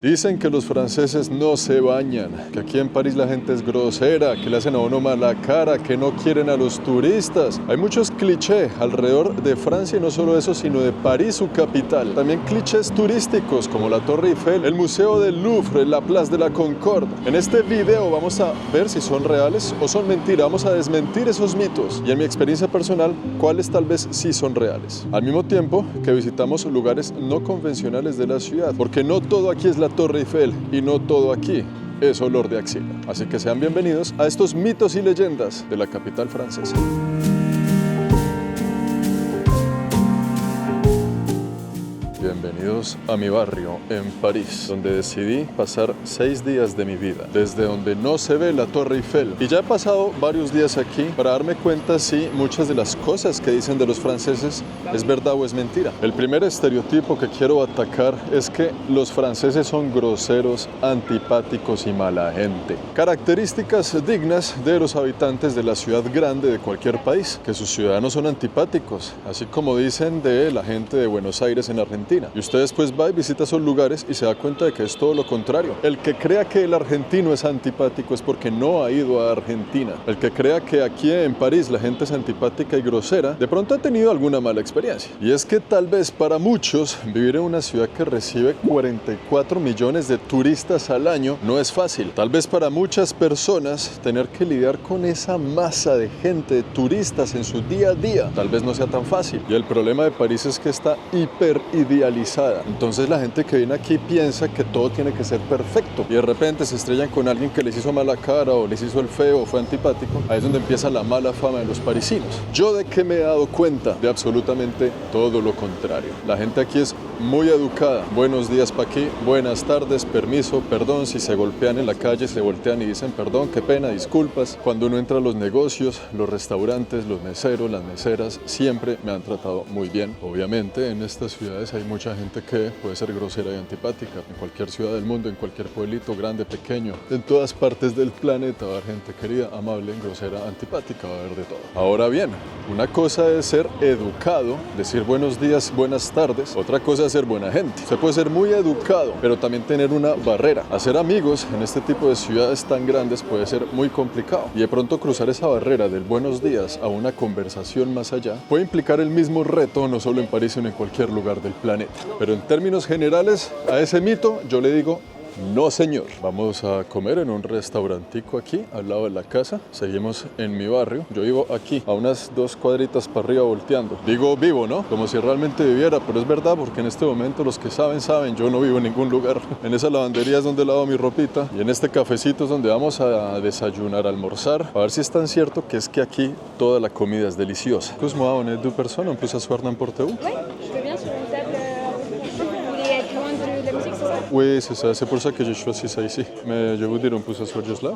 Dicen que los franceses no se bañan, que aquí en París la gente es grosera, que le hacen a uno mala cara, que no quieren a los turistas. Hay muchos clichés alrededor de Francia y no solo eso, sino de París, su capital. También clichés turísticos como la Torre Eiffel, el Museo del Louvre, la Place de la Concorde. En este video vamos a ver si son reales o son mentiras. Vamos a desmentir esos mitos y en mi experiencia personal, cuáles tal vez sí son reales. Al mismo tiempo que visitamos lugares no convencionales de la ciudad, porque no todo aquí es la Torre Eiffel y no todo aquí es olor de axila. Así que sean bienvenidos a estos mitos y leyendas de la capital francesa. Bienvenidos a mi barrio en París, donde decidí pasar 6 días de mi vida, desde donde no se ve la Torre Eiffel. Y ya he pasado varios días aquí para darme cuenta si muchas de las cosas que dicen de los franceses es verdad o es mentira. El primer estereotipo que quiero atacar es que los franceses son groseros, antipáticos y mala gente. Características dignas de los habitantes de la ciudad grande de cualquier país, que sus ciudadanos son antipáticos, así como dicen de la gente de Buenos Aires en Argentina. Y usted después va y visita esos lugares y se da cuenta de que es todo lo contrario. El que crea que el argentino es antipático es porque no ha ido a Argentina. El que crea que aquí en París la gente es antipática y grosera, de pronto ha tenido alguna mala experiencia. Y es que tal vez para muchos vivir en una ciudad que recibe 44 millones de turistas al año no es fácil. Tal vez para muchas personas tener que lidiar con esa masa de gente, de turistas en su día a día, tal vez no sea tan fácil. Y el problema de París es que está hiper idealizada. Entonces la gente que viene aquí piensa que todo tiene que ser perfecto y de repente se estrellan con alguien que les hizo mala cara o les hizo el feo o fue antipático. Ahí es donde empieza la mala fama de los parisinos. ¿Yo de qué me he dado cuenta? De absolutamente todo lo contrario. La gente aquí es muy educada. Buenos días pa' aquí, buenas tardes, permiso, perdón. Si se golpean en la calle, se voltean y dicen perdón, qué pena, disculpas. Cuando uno entra a los negocios, los restaurantes, los meseros, las meseras, siempre me han tratado muy bien. Obviamente en estas ciudades hay mucha gente que puede ser grosera y antipática. En cualquier ciudad del mundo, en cualquier pueblito, grande, pequeño, en todas partes del planeta va a haber gente querida, amable, grosera, antipática, va a haber de todo. Ahora bien, una cosa es ser educado, decir buenos días, buenas tardes. Otra cosa es ser buena gente. Se puede ser muy educado, pero también tener una barrera. Hacer amigos en este tipo de ciudades tan grandes puede ser muy complicado. Y de pronto cruzar esa barrera del buenos días a una conversación más allá puede implicar el mismo reto, no solo en París, sino en cualquier lugar del planeta. Pero en términos generales, a ese mito yo le digo no, señor. Vamos a comer en un restaurantico aquí, al lado de la casa. Seguimos en mi barrio. Yo vivo aquí, a unas 2 cuadritas para arriba volteando. Digo vivo, ¿no? Como si realmente viviera, pero es verdad porque en este momento los que saben, saben. Yo no vivo en ningún lugar. En esa lavandería es donde lavo mi ropita y en este cafecito es donde vamos a desayunar, a almorzar. A ver si es tan cierto que es que aquí toda la comida es deliciosa. Excuse-moi, on est 2 personnes, on peut s'asseoir n'importe où? Oui, je veux bien sur une table. Vous voulez être loin de la musique, c'est ça? Oui, c'est ça. C'est pour ça que j'ai choisi ça ici. Mais je vous dire, on peut s'asseoir juste là?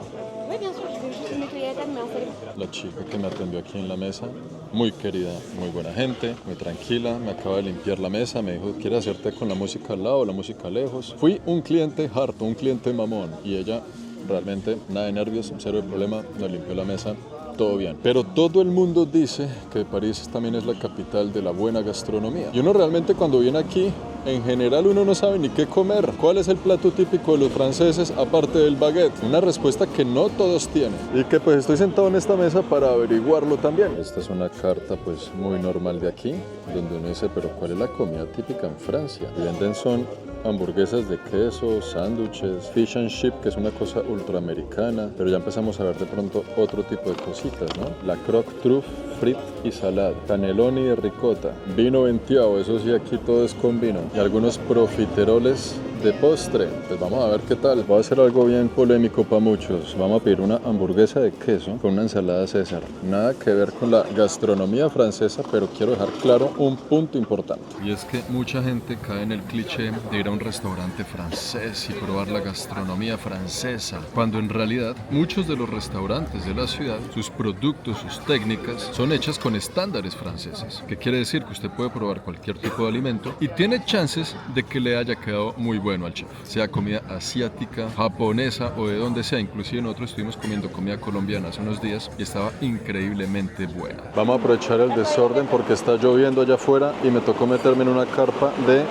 Oui, bien sûr, je vais juste nettoyer la table, mais installez-vous. La chica que me atendió aquí en la mesa, muy querida, muy buena gente, muy tranquila, me acaba de limpiar la mesa, me dijo, ¿quieres hacerte con la música al lado o la música lejos? Fui un cliente harto, un cliente mamón, y ella realmente nada de nervios, cero de problema, nos limpió la mesa. Todo bien. Pero todo el mundo dice que París también es la capital de la buena gastronomía. Y uno realmente cuando viene aquí, en general uno no sabe ni qué comer. ¿Cuál es el plato típico de los franceses aparte del baguette? Una respuesta que no todos tienen. Y que pues estoy sentado en esta mesa para averiguarlo también. Esta es una carta pues muy normal de aquí, donde uno dice, pero ¿cuál es la comida típica en Francia? Y venden son hamburguesas de queso, sándwiches, fish and chip, que es una cosa ultraamericana, pero ya empezamos a ver de pronto otro tipo de cositas, ¿no? La croque truffe, frit y salad, caneloni de ricota, vino ventiao, eso sí, aquí todo es con vino, y algunos profiteroles de postre. Pues vamos a ver qué tal. Va a ser algo bien polémico para muchos. Vamos a pedir una hamburguesa de queso con una ensalada César. Nada que ver con la gastronomía francesa, pero quiero dejar claro un punto importante. Y es que mucha gente cae en el cliché de ir a un restaurante francés y probar la gastronomía francesa, cuando en realidad muchos de los restaurantes de la ciudad, sus productos, sus técnicas, son hechas con estándares franceses. ¿Qué quiere decir? Que usted puede probar cualquier tipo de alimento y tiene chances de que le haya quedado muy bueno. bueno al chef. Sea comida asiática, japonesa o de donde sea. Inclusive nosotros estuvimos comiendo comida colombiana hace unos días y estaba increíblemente buena. Vamos a aprovechar el desorden porque está lloviendo allá afuera y me tocó meterme en una carpa de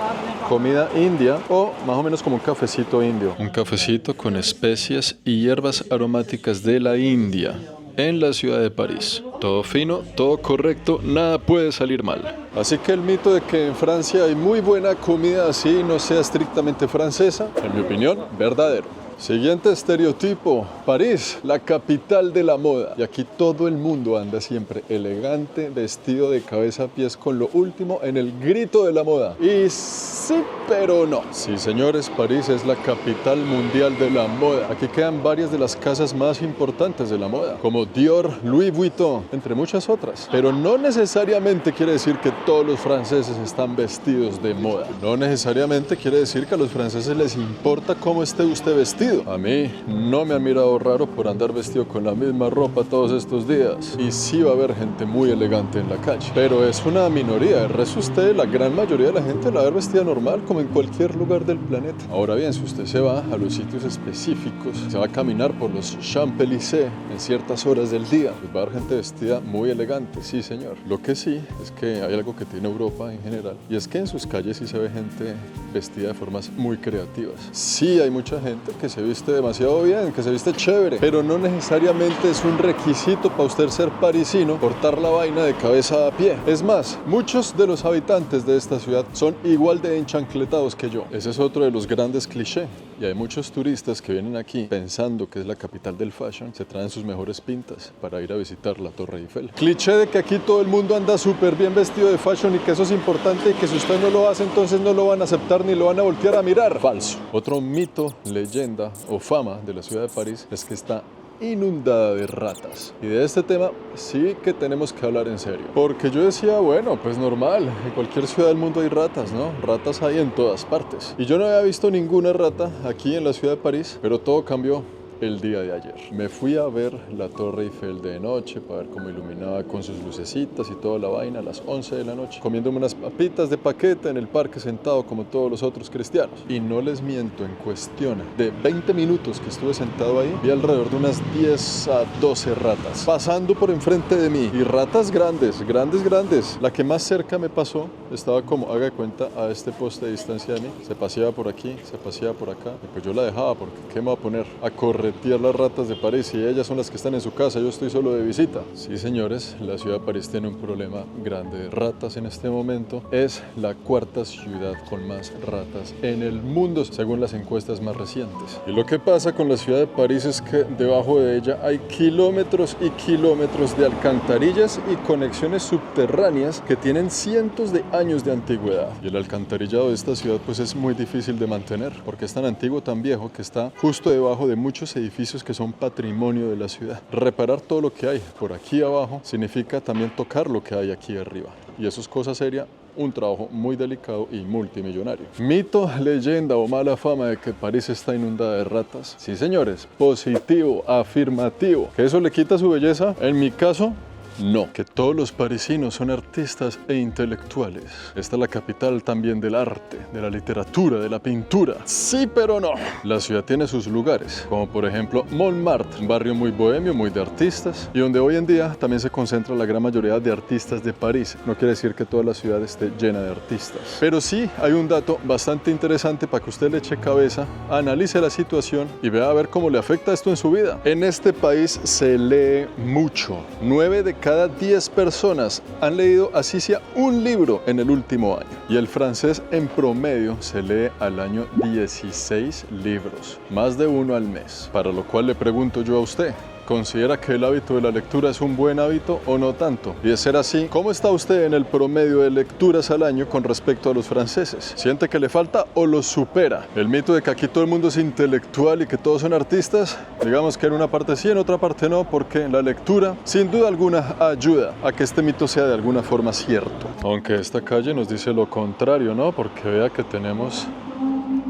comida india o más o menos como un cafecito indio. Un cafecito con especias y hierbas aromáticas de la India en la ciudad de París. Todo fino, todo correcto, nada puede salir mal. Así que el mito de que en Francia hay muy buena comida así no sea estrictamente francesa, en mi opinión, verdadero. Siguiente estereotipo, París, la capital de la moda. Y aquí todo el mundo anda siempre elegante, vestido de cabeza a pies con lo último en el grito de la moda. Y sí, pero no. Sí, señores, París es la capital mundial de la moda. Aquí quedan varias de las casas más importantes de la moda, como Dior, Louis Vuitton, entre muchas otras. Pero no necesariamente quiere decir que todos los franceses están vestidos de moda. No necesariamente quiere decir que a los franceses les importa cómo esté usted vestido. A mí no me han mirado raro por andar vestido con la misma ropa todos estos días. Y sí va a haber gente muy elegante en la calle, pero es una minoría. El resto usted, la gran mayoría de la gente la va a ver vestida normal como en cualquier lugar del planeta. Ahora bien, si usted se va a los sitios específicos, se va a caminar por los Champs-Élysées en ciertas horas del día, pues va a haber gente vestida muy elegante, sí señor. Lo que sí es que hay algo que tiene Europa en general, y es que en sus calles sí se ve gente vestida de formas muy creativas. Sí hay mucha gente que se viste demasiado bien, que se viste chévere, pero no necesariamente es un requisito para usted ser parisino portar la vaina de cabeza a pie. Es más, muchos de los habitantes de esta ciudad son igual de enchancletados que yo. Ese es otro de los grandes clichés. Y hay muchos turistas que vienen aquí pensando que es la capital del fashion, se traen sus mejores pintas para ir a visitar la Torre Eiffel. Cliché de que aquí todo el mundo anda súper bien vestido de fashion y que eso es importante y que si usted no lo hace entonces no lo van a aceptar ni lo van a voltear a mirar. Falso. Otro mito, leyenda o fama de la ciudad de París es que está inundada de ratas. Y de este tema sí que tenemos que hablar en serio. Porque yo decía, bueno, pues normal, en cualquier ciudad del mundo hay ratas, ¿no? Ratas hay en todas partes. Y yo no había visto ninguna rata aquí en la ciudad de París, pero todo cambió el día de ayer. Me fui a ver la Torre Eiffel de noche para ver cómo iluminaba con sus lucecitas y toda la vaina a las 11 de la noche, comiéndome unas papitas de paquete en el parque sentado como todos los otros cristianos. Y no les miento, en cuestión de 20 minutos que estuve sentado ahí, vi alrededor de unas 10 a 12 ratas pasando por enfrente de mí, y ratas grandes, grandes. La que más cerca me pasó estaba como, haga de cuenta, a este poste de distancia de mí. Se paseaba por aquí, se paseaba por acá, y pues yo la dejaba porque ¿qué me va a poner a corretear las ratas de París? Y ellas son las que están en su casa, yo estoy solo de visita. Sí, señores, la ciudad de París tiene un problema grande de ratas en este momento. Es la cuarta ciudad con más ratas en el mundo, según las encuestas más recientes. Y lo que pasa con la ciudad de París es que debajo de ella hay kilómetros y kilómetros de alcantarillas y conexiones subterráneas que tienen cientos de años de antigüedad. Y el alcantarillado de esta ciudad pues es muy difícil de mantener, porque es tan antiguo, tan viejo, que está justo debajo de muchos edificios que son patrimonio de la ciudad. Reparar todo lo que hay por aquí abajo significa también tocar lo que hay aquí arriba. Y eso es cosa seria, un trabajo muy delicado y multimillonario. Mito, leyenda o mala fama de que París está inundada de ratas. Sí, señores, positivo, afirmativo. ¿Que eso le quita su belleza? En mi caso, no. Que todos los parisinos son artistas e intelectuales. Esta es la capital también del arte, de la literatura, de la pintura. Sí, pero no. La ciudad tiene sus lugares, como por ejemplo Montmartre, un barrio muy bohemio, muy de artistas, y donde hoy en día también se concentra la gran mayoría de artistas de París. No quiere decir que toda la ciudad esté llena de artistas. Pero sí hay un dato bastante interesante para que usted le eche cabeza, analice la situación y vea a ver cómo le afecta esto en su vida. En este país se lee mucho. 9 de cada 10 personas han leído así sea un libro en el último año. Y el francés en promedio se lee al año 16 libros, más de uno al mes. Para lo cual le pregunto yo a usted, ¿considera que el hábito de la lectura es un buen hábito o no tanto? Y de ser así, ¿cómo está usted en el promedio de lecturas al año con respecto a los franceses? ¿Siente que le falta o lo supera? El mito de que aquí todo el mundo es intelectual y que todos son artistas, digamos que en una parte sí, en otra parte no, porque la lectura sin duda alguna ayuda a que este mito sea de alguna forma cierto. Aunque esta calle nos dice lo contrario, ¿no? Porque vea que tenemos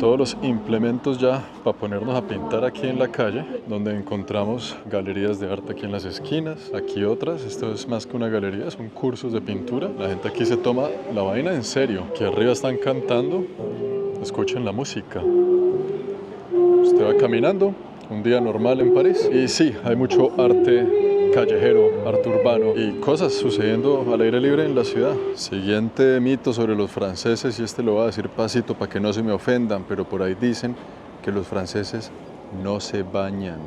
todos los implementos ya para ponernos a pintar aquí en la calle, donde encontramos galerías de arte aquí en las esquinas, aquí otras. Esto es más que una galería, son cursos de pintura. La gente aquí se toma la vaina en serio. Aquí arriba están cantando, Escuchen la música. Usted va caminando, un día normal en París, y sí, hay mucho arte callejero, arte urbano y cosas sucediendo al aire libre en la ciudad. Siguiente mito sobre los franceses, y este lo voy a decir pasito para que no se me ofendan, pero por ahí dicen que los franceses no se bañan,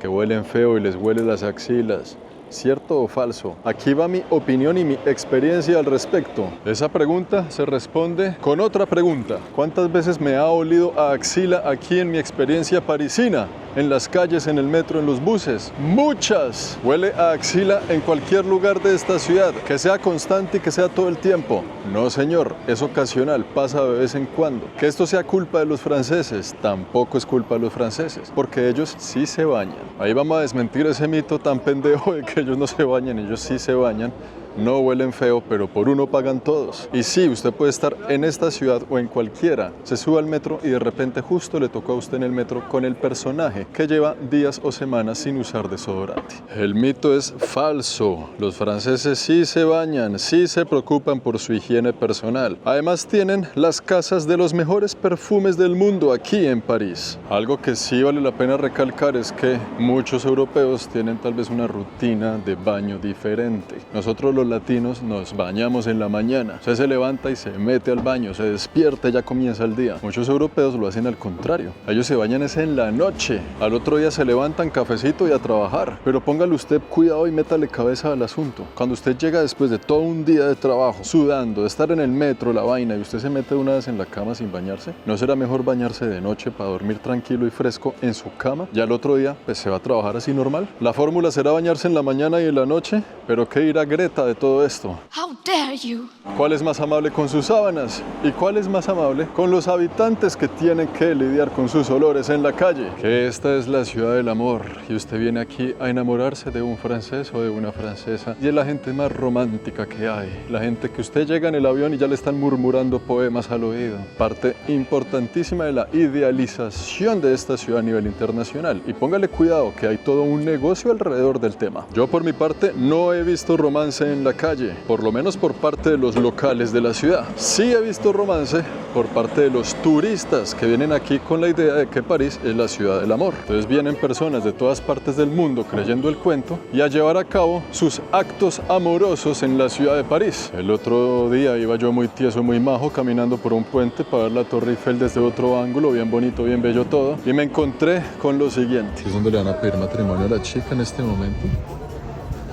que huelen feo y les huele las axilas. ¿Cierto o falso? Aquí va mi opinión y mi experiencia al respecto. Esa pregunta se responde con otra pregunta. ¿Cuántas veces me ha olido a axila aquí en mi experiencia parisina? En las calles, en el metro, en los buses. ¡Muchas! Huele a axila en cualquier lugar de esta ciudad. Que sea constante y que sea todo el tiempo. No, señor. Es ocasional. Pasa de vez en cuando. Que esto sea culpa de los franceses. Tampoco es culpa de los franceses. Porque ellos sí se bañan. Ahí vamos a desmentir ese mito tan pendejo de que ellos no se bañan. Ellos sí se bañan. No huelen feo, pero por uno pagan todos. Y sí, usted puede estar en esta ciudad o en cualquiera. Se sube al metro y de repente justo le tocó a usted en el metro con el personaje que lleva días o semanas sin usar desodorante. El mito es falso. Los franceses sí se bañan, sí se preocupan por su higiene personal. Además tienen las casas de los mejores perfumes del mundo aquí en París. Algo que sí vale la pena recalcar es que muchos europeos tienen tal vez una rutina de baño diferente. Nosotros los latinos nos bañamos en la mañana. Usted se levanta y se mete al baño, se despierta y ya comienza el día. Muchos europeos lo hacen al contrario. Ellos se bañan es en la noche. Al otro día se levantan, cafecito y a trabajar. Pero póngale usted cuidado y métale cabeza al asunto. Cuando usted llega después de todo un día de trabajo, sudando, de estar en el metro, la vaina, y usted se mete una vez en la cama sin bañarse, ¿no será mejor bañarse de noche para dormir tranquilo y fresco en su cama? Ya al otro día, pues se va a trabajar así normal. La fórmula será bañarse en la mañana y en la noche, pero ¿qué dirá Greta de todo esto? How dare you? ¿Cuál es más amable con sus sábanas? ¿Y cuál es más amable con los habitantes que tienen que lidiar con sus olores en la calle? Que esta es la ciudad del amor y usted viene aquí a enamorarse de un francés o de una francesa y es la gente más romántica que hay. La gente que usted llega en el avión y ya le están murmurando poemas al oído. Parte importantísima de la idealización de esta ciudad a nivel internacional. Y póngale cuidado que hay todo un negocio alrededor del tema. Yo por mi parte no he visto romance en la calle, por lo menos por parte de los locales de la ciudad. Sí he visto romance por parte de los turistas que vienen aquí con la idea de que París es la ciudad del amor. Entonces vienen personas de todas partes del mundo creyendo el cuento y a llevar a cabo sus actos amorosos en la ciudad de París. El otro día iba yo muy tieso, muy majo, caminando por un puente para ver la Torre Eiffel desde otro ángulo, bien bonito, bien bello todo, y me encontré con lo siguiente. Es donde le van a pedir matrimonio a la chica en este momento.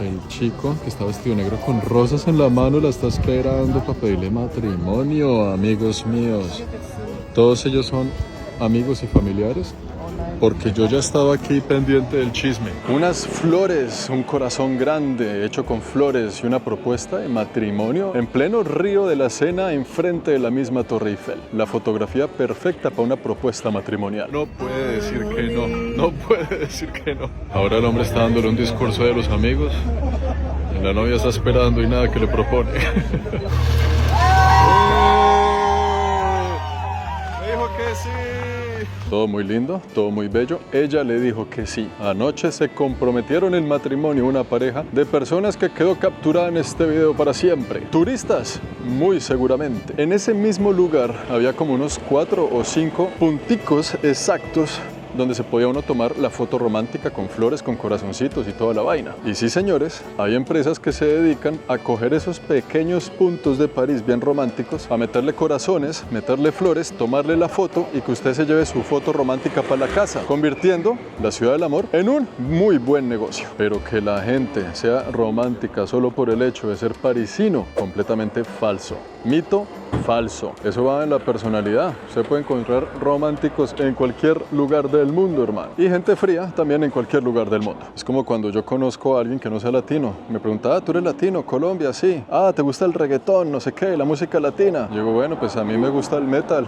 El chico que está vestido negro con rosas en la mano la está esperando para pedirle matrimonio, amigos míos. Todos ellos son amigos y familiares, porque yo ya estaba aquí pendiente del chisme. Unas flores, un corazón grande hecho con flores y una propuesta de matrimonio en pleno Río de la Sena, enfrente de la misma Torre Eiffel. La fotografía perfecta para una propuesta matrimonial. No puede decir que no, no puede decir que no. Ahora el hombre está dándole un discurso de los amigos y la novia está esperando y nada que le propone. Me dijo que sí. Todo muy lindo, todo muy bello. Ella le dijo que sí. Anoche se comprometieron en matrimonio una pareja de personas que quedó capturada en este video para siempre. Turistas, muy seguramente. En ese mismo lugar había como unos 4 o 5 punticos exactos donde se podía uno tomar la foto romántica con flores, con corazoncitos y toda la vaina. Y sí, señores, hay empresas que se dedican a coger esos pequeños puntos de París bien románticos, a meterle corazones, meterle flores, tomarle la foto y que usted se lleve su foto romántica para la casa, convirtiendo la ciudad del amor en un muy buen negocio. Pero que la gente sea romántica solo por el hecho de ser parisino, completamente falso. Mito falso. Eso va en la personalidad. Usted puede encontrar románticos en cualquier lugar del mundo, hermano. Y gente fría también en cualquier lugar del mundo. Es como cuando yo conozco a alguien que no sea latino. Me pregunta, ¿tú eres latino? Colombia, sí. ¿Te gusta el reggaetón? No sé qué, la música latina. Yo digo, bueno, pues a mí me gusta el metal.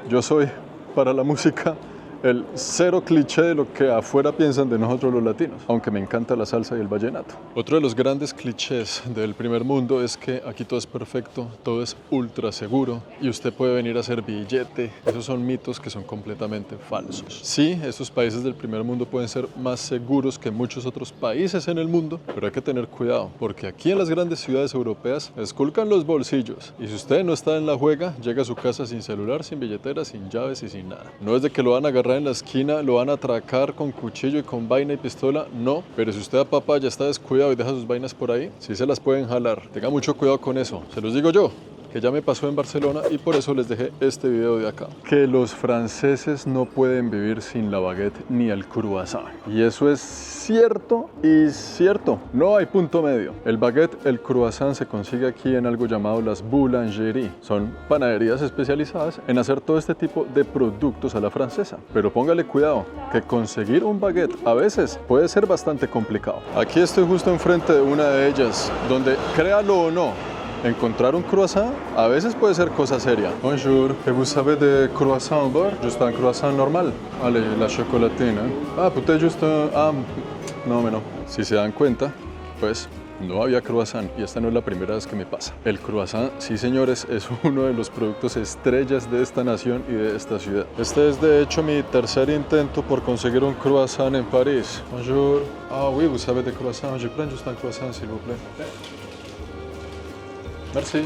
Yo soy para la música el cero cliché de lo que afuera piensan de nosotros los latinos, aunque me encanta la salsa y el vallenato. Otro de los grandes clichés del primer mundo es que aquí todo es perfecto, todo es ultra seguro y usted puede venir a hacer billete. Esos son mitos que son completamente falsos. Sí, estos países del primer mundo pueden ser más seguros que muchos otros países en el mundo, pero hay que tener cuidado, porque aquí en las grandes ciudades europeas esculcan los bolsillos. Y si usted no está en la juega, llega a su casa sin celular, sin billetera, sin llaves y sin nada. No es de que lo van a agarrar en la esquina, lo van a atracar con cuchillo y con vaina y pistola, no. Pero si usted a papá ya está descuidado y deja sus vainas por ahí, sí se las pueden jalar. Tenga mucho cuidado con eso, se los digo yo, que ya me pasó en Barcelona y por eso les dejé este video de acá. Que los franceses no pueden vivir sin la baguette ni el croissant. Y eso es cierto y cierto. No hay punto medio. El baguette, el croissant se consigue aquí en algo llamado las boulangeries. Son panaderías especializadas en hacer todo este tipo de productos a la francesa. Pero póngale cuidado, que conseguir un baguette a veces puede ser bastante complicado. Aquí estoy justo enfrente de una de ellas, donde, créalo o no, encontrar un croissant a veces puede ser cosa seria. Bonjour, et vous savez de croissant au beurre? Juste un croissant normal. Allez, la chocolatina. Ah, peut-être juste no, no. Si se dan cuenta, pues no había croissant y esta no es la primera vez que me pasa. El croissant, sí señores, es uno de los productos estrellas de esta nación y de esta ciudad. Este es de hecho mi tercer intento por conseguir un croissant en París. Bonjour. Ah oui, vous savez de croissant. Je prends juste un croissant, s'il vous plaît. Merci.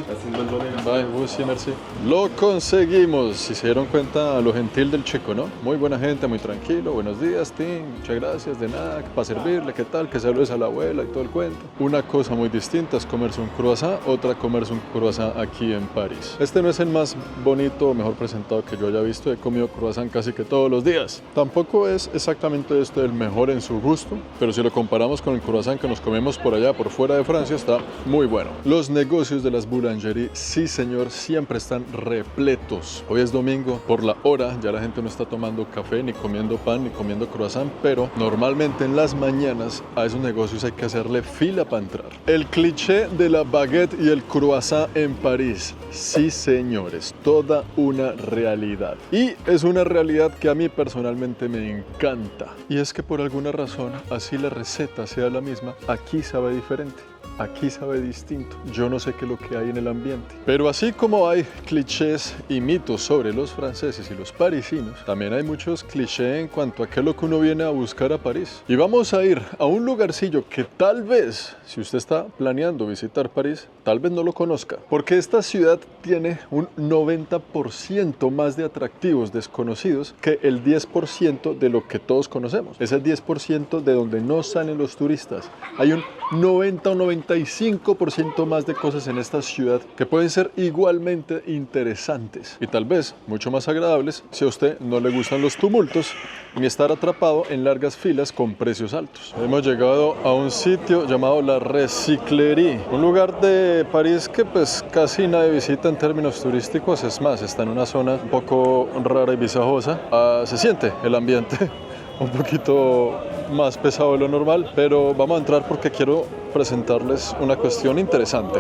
Bye, sí, merci. Lo conseguimos. Si se dieron cuenta a lo gentil del chico, ¿no? Muy buena gente, muy tranquilo. Buenos días, Tim. Muchas gracias, de nada. Para servirle, ¿qué tal? Que saludes a la abuela y todo el cuento. Una cosa muy distinta es comerse un croissant, otra comerse un croissant aquí en París. Este no es el más bonito o mejor presentado que yo haya visto. He comido croissant casi que todos los días. Tampoco es exactamente este el mejor en su gusto, pero si lo comparamos con el croissant que nos comemos por allá, por fuera de Francia, está muy bueno. Los negocios de las boulangeries, sí señor, siempre están repletos. Hoy es domingo, por la hora ya la gente no está tomando café, ni comiendo pan, ni comiendo croissant, pero normalmente en las mañanas a esos negocios hay que hacerle fila para entrar. El cliché de la baguette y el croissant en París, sí señores, toda una realidad. Y es una realidad que a mí personalmente me encanta. Y es que por alguna razón, así la receta sea la misma, aquí sabe diferente. Aquí sabe distinto. Yo no sé qué es lo que hay en el ambiente. Pero así como hay clichés y mitos sobre los franceses y los parisinos, también hay muchos clichés en cuanto a qué es lo que uno viene a buscar a París. Y vamos a ir a un lugarcillo que tal vez, si usted está planeando visitar París, tal vez no lo conozca. Porque esta ciudad tiene un 90% más de atractivos desconocidos que el 10% de lo que todos conocemos. Es el 10% de donde no salen los turistas. Hay un 90 o 95% más de cosas en esta ciudad que pueden ser igualmente interesantes y tal vez mucho más agradables si a usted no le gustan los tumultos ni estar atrapado en largas filas con precios altos. Hemos llegado a un sitio llamado La Recyclerie, un lugar de París que pues casi nadie visita en términos turísticos, es más, está en una zona un poco rara y visajosa. Se siente el ambiente un poquito más pesado de lo normal, pero vamos a entrar porque quiero presentarles una cuestión interesante.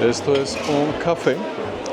Esto es un café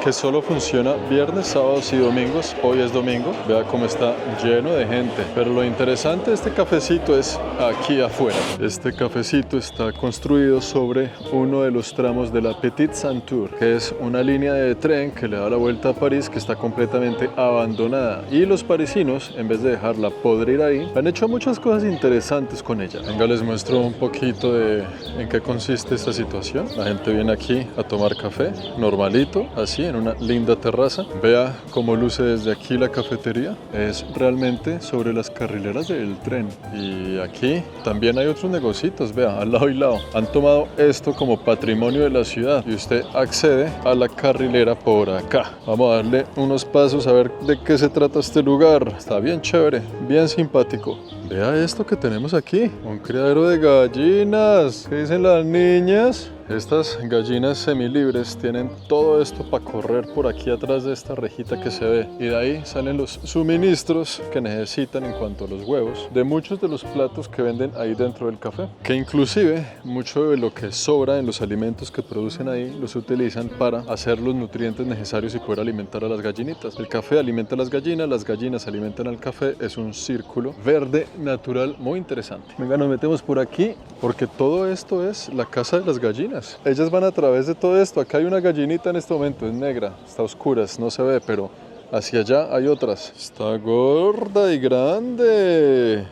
que solo funciona viernes, sábados y domingos. Hoy es domingo, vea cómo está lleno de gente. Pero lo interesante de este cafecito es aquí afuera. Este cafecito está construido sobre uno de los tramos de la Petite Saint-Tour, que es una línea de tren que le da la vuelta a París, que está completamente abandonada. Y los parisinos, en vez de dejarla podrir ahí, han hecho muchas cosas interesantes con ella. Venga, les muestro un poquito de en qué consiste esta situación. La gente viene aquí a tomar café, normalito, así, en una linda terraza. Vea cómo luce desde aquí la cafetería. Es realmente sobre las carrileras del tren. Y aquí también hay otros negocios, vea, al lado y lado. Han tomado esto como patrimonio de la ciudad y usted accede a la carrilera por acá. Vamos a darle unos pasos a ver de qué se trata este lugar. Está bien chévere, bien simpático. Vea esto que tenemos aquí, un criadero de gallinas. ¿Qué dicen las niñas? Estas gallinas semilibres tienen todo esto para correr por aquí atrás de esta rejita que se ve. Y de ahí salen los suministros que necesitan en cuanto a los huevos de muchos de los platos que venden ahí dentro del café. Que inclusive mucho de lo que sobra en los alimentos que producen ahí los utilizan para hacer los nutrientes necesarios y poder alimentar a las gallinitas. El café alimenta a las gallinas alimentan al café. Es un círculo verde natural muy interesante. Venga, nos metemos por aquí porque todo esto es la casa de las gallinas. Ellas van a través de todo esto. Acá hay una gallinita en este momento, es negra, está a oscuras, no se ve, pero hacia allá hay otras. Está gorda y grande.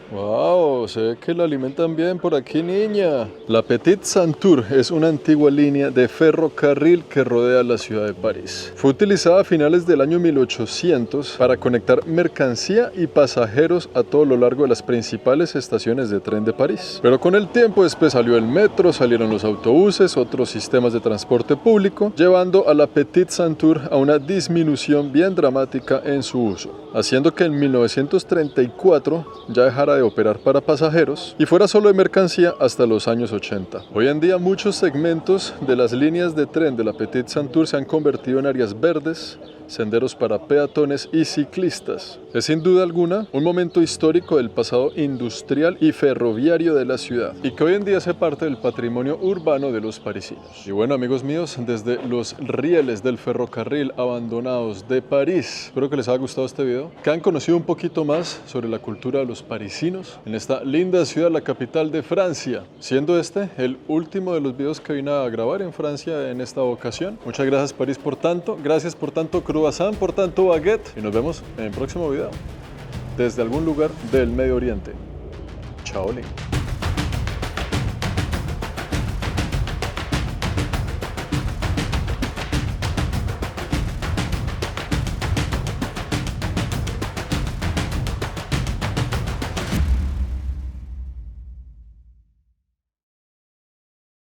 Wow, se ve que la alimentan bien por aquí, niña. La Petite Saint-Tour es una antigua línea de ferrocarril que rodea la ciudad de París. Fue utilizada a finales del año 1800 para conectar mercancía y pasajeros a todo lo largo de las principales estaciones de tren de París. Pero con el tiempo después salió el metro, salieron los autobuses, otros sistemas de transporte público, llevando a la Petite Saint-Tour a una disminución bien dramática en su uso, haciendo que en 1934 ya dejara de operar para pasajeros y fuera solo de mercancía hasta los años 80. Hoy en día muchos segmentos de las líneas de tren de la Petite Saint-Tour se han convertido en áreas verdes, senderos para peatones y ciclistas. Es sin duda alguna un momento histórico del pasado industrial y ferroviario de la ciudad y que hoy en día hace parte del patrimonio urbano de los parisinos. Y bueno, amigos míos, desde los rieles del ferrocarril abandonados de París, espero que les haya gustado este video, que han conocido un poquito más sobre la cultura de los parisinos en esta linda ciudad, la capital de Francia, siendo este el último de los videos que vine a grabar en Francia en esta ocasión. Muchas gracias, París, por tanto, gracias por tanto, croissant, por tanto, baguette, y nos vemos en el próximo video desde algún lugar del Medio Oriente. Chao, Link.